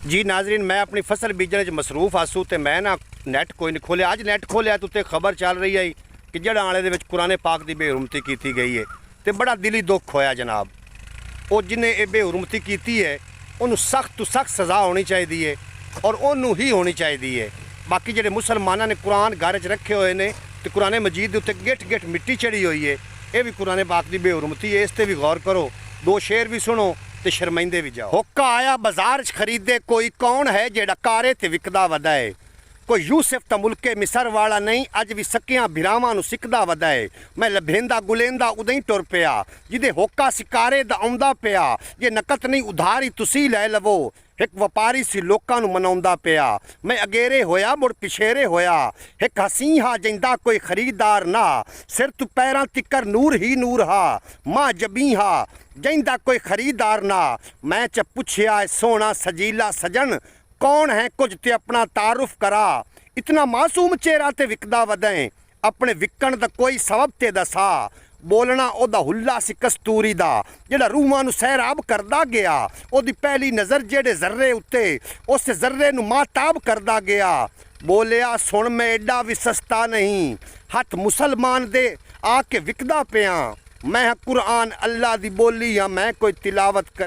जी नाजरीन, मैं अपनी फसल बीजने च मसरूफ आसूँ तो मैं ना नैट कोई नहीं खोलिया। अज नैट खोलिया तो उत्ते खबर चल रही है कि जड़ा आले दे विच कुरान पाक की बेहुरमती की गई है तो बड़ा दिली दुख होया जनाब। वो जिन्हें ये बेहुरमती की है उन्होंने सख्त तो सख्त सज़ा होनी चाहिए और उन्होंने ही होनी चाहिए। बाकी जो मुसलमानों ने कुरान घर च रखे हुए हैं तो कुरान मजीद के उत्ते गिठ गिठ मिट्टी चढ़ी हुई है, ये भी कुरान पाक की बेहुरमती है। इस पर भी गौर करो, दो शेर भी सुनो ते शर्मिंदे भी जाओ। हुक्का आया बाजार च खरीदे, कोई कौन है जेड़ा कारे ते विकदा वदा है। कोई यूसुफ तो मुल्के मिसर वाला नहीं, अज भी सकियां भिरावां नूं सिकदा वदा है। मैं लभेंदा गुलेंदा उदों ही टुर पिया, जिदे होका सिकारे दा आउंदा पिया। जे नकत नहीं उधारी तुसी लै लवो, एक व्यापारी सी लोकां नूं मनाउंदा पिया। मैं अगेरे होया मुड़ पिछेरे होया, एक हसी हा जिंदा कोई खरीदार ना। सिर तू पैरां तिकर नूर ही नूर हा, मां जबी हा जिंदा कोई खरीदार ना। मैं च पुछया सोना सजीला सजन, कौन है कुछ ते अपना तारुफ करा। इतना मासूम चेहरा ते विकदा वदें, अपने विकण दा कोई सबब ते दसा। बोलना ओदा हुल्ला सी कस्तूरी दा, जेड़ा रूहां नूं सैराब करदा गया। ओदी पहली नज़र जेड़े जर्रे उत्ते, उस जर्रे नूं माताब करदा गया। बोलिया सुन मैं एडा भी सस्ता नहीं, हथ मुसलमान दे आके विकदा पिया। मैं कुरान अल्लाह दी बोली या मैं कोई तिलावत कर